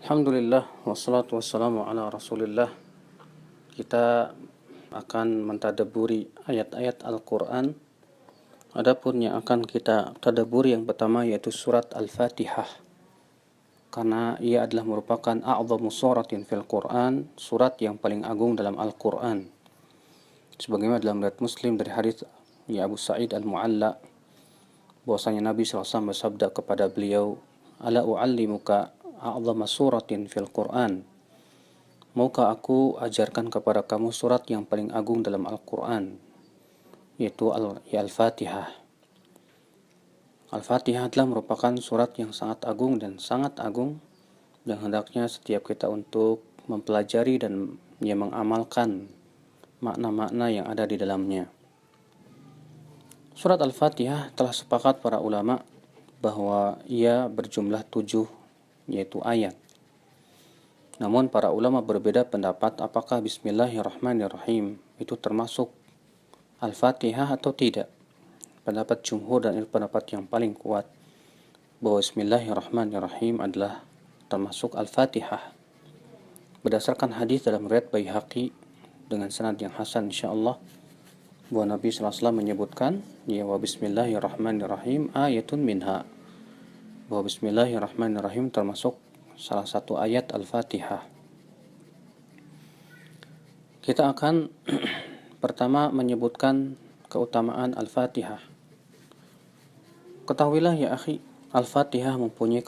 Alhamdulillah wassalatu wassalamu ala Rasulillah. Kita akan mentadabburi ayat-ayat Al-Qur'an. Adapun yang akan kita tadabburi yang pertama yaitu surat Al-Fatihah. Karena ia adalah merupakan a'dhamu suratin fil Qur'an, surat yang paling agung dalam Al-Qur'an. Sebagaimana dalam riwayat Muslim dari hadits Abu Sa'id Al-Mu'alla bahwasanya Nabi SAW bersabda kepada beliau, "Ala u'allimuka a'dhama suratin fil Qur'an." Maukah aku ajarkan kepada kamu surat yang paling agung dalam Al-Qur'an, yaitu Al-Fatihah. Al-Fatihah adalah merupakan surat yang sangat agung dan hendaknya setiap kita untuk mempelajari dan mengamalkan makna-makna yang ada di dalamnya. Surat Al-Fatihah telah sepakat para ulama bahwa ia berjumlah 7 yaitu ayat. Namun para ulama berbeda pendapat apakah Bismillahirrahmanirrahim itu termasuk Al-Fatihah atau tidak. Pendapat jumhur dan pendapat yang paling kuat bahwa Bismillahirrahmanirrahim adalah termasuk Al-Fatihah. Berdasarkan hadis dalam riwayat Baihaqi dengan sanad yang hasan insyaallah, bahwa Nabi SAW menyebutkan, ya wa Bismillahirrahmanirrahim ayatun minha, bahwa Bismillahirrahmanirrahim termasuk salah satu ayat Al-Fatihah. Kita akan pertama menyebutkan keutamaan Al-Fatihah. Ketahuilah ya akhi, Al-Fatihah mempunyai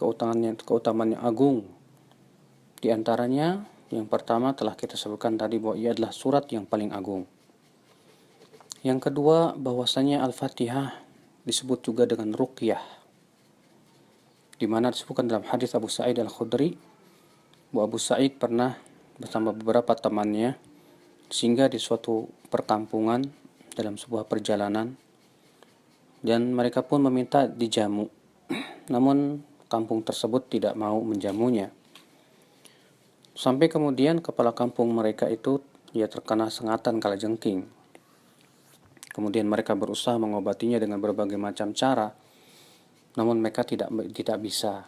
keutamaan yang agung. Di antaranya yang pertama telah kita sebutkan tadi bahwa ia adalah surat yang paling agung. Yang kedua, bahwasanya Al-Fatihah disebut juga dengan ruqyah, di mana disebutkan dalam hadis Abu Sa'id Al-Khudri bahwa Abu Sa'id pernah bersama beberapa temannya singgah di suatu perkampungan dalam sebuah perjalanan, dan mereka pun meminta dijamu. Namun kampung tersebut tidak mau menjamunya. Sampai kemudian kepala kampung mereka itu terkena sengatan kalajengking. Kemudian mereka berusaha mengobatinya dengan berbagai macam cara, namun mereka tidak bisa.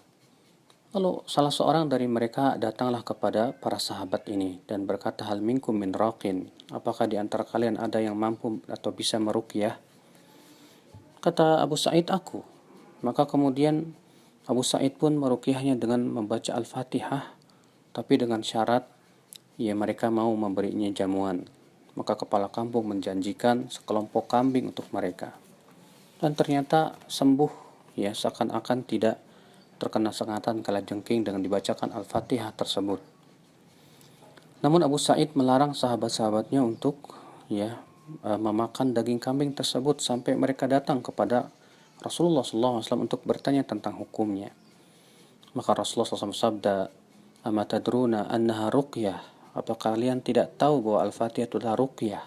Lalu salah seorang dari mereka datanglah kepada para sahabat ini dan berkata, "Hal minkum min raqin?" Apakah di antara kalian ada yang mampu atau bisa meruqyah? Kata Abu Sa'id, "Aku." Maka kemudian Abu Sa'id pun meruqyahnya dengan membaca Al-Fatihah, tapi dengan syarat mereka mau memberinya jamuan. Maka kepala kampung menjanjikan sekelompok kambing untuk mereka. Dan ternyata sembuh, seakan-akan tidak terkena sengatan kalajengking dengan dibacakan Al-Fatihah tersebut. Namun Abu Sa'id melarang sahabat-sahabatnya untuk memakan daging kambing tersebut sampai mereka datang kepada Rasulullah SAW untuk bertanya tentang hukumnya. Maka Rasulullah SAW sabda, "Ama tadruna annaha ruqyah?" Apa kalian tidak tahu bahwa Al-Fatihah itu adalah ruqyah?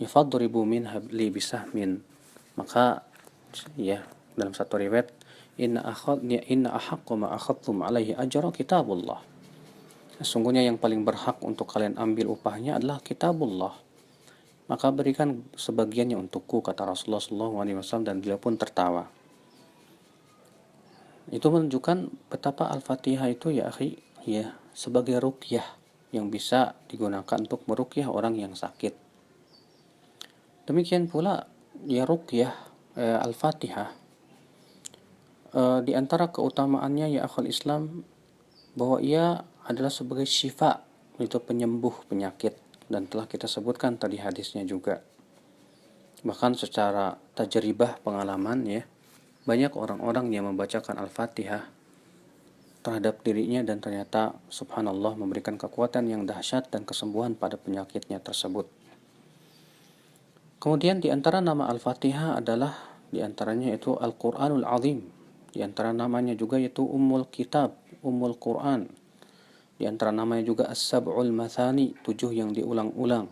Yafadribu minha li bisahmin. Maka dalam satu riwayat, inna ahaqqu ma akhadtum alaihi ajra kitabullah. Sesungguhnya yang paling berhak untuk kalian ambil upahnya adalah kitabullah. Maka berikan sebagiannya untukku, kata Rasulullah SAW, dan beliau pun tertawa. Itu menunjukkan betapa Al-Fatihah itu sebagai ruqyah yang bisa digunakan untuk meruqyah orang yang sakit. Demikian pula ruqyah Al-Fatihah, di antara keutamaannya akhul Islam, bahwa ia adalah sebagai syifa, itu penyembuh penyakit, dan telah kita sebutkan tadi hadisnya juga. Bahkan secara tajribah pengalaman banyak orang-orang yang membacakan Al-Fatihah terhadap dirinya dan ternyata subhanallah memberikan kekuatan yang dahsyat dan kesembuhan pada penyakitnya tersebut. Kemudian di antara nama Al-Fatihah adalah di antaranya itu Al-Qur'anul Azim. Di antara namanya juga yaitu Ummul Kitab, Ummul Quran. Di antara namanya juga As-Sab'ul Mathani, 7 yang diulang-ulang.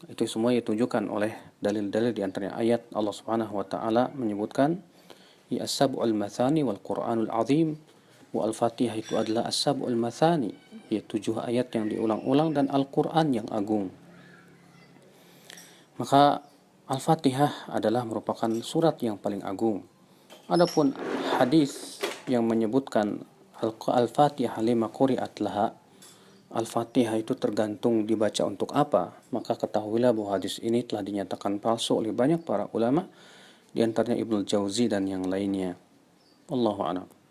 Itu semua ditujukan oleh dalil-dalil, di antaranya ayat Allah Subhanahu wa taala menyebutkan As-Sab'ul Mathani wal Qur'anul Azim. Wa Al-Fatihah itu adalah As-Sab'ul Mathani, 7 ayat yang diulang-ulang, dan Al-Qur'an yang agung. Maka Al-Fatihah adalah merupakan surat yang paling agung. Adapun hadis yang menyebutkan Al-Fatihah lima quri'at laha, Al-Fatihah itu tergantung dibaca untuk apa, maka ketahuilah bahwa hadis ini telah dinyatakan palsu oleh banyak para ulama, di antaranya Ibnu Jauzi dan yang lainnya. Wallahu a'lam.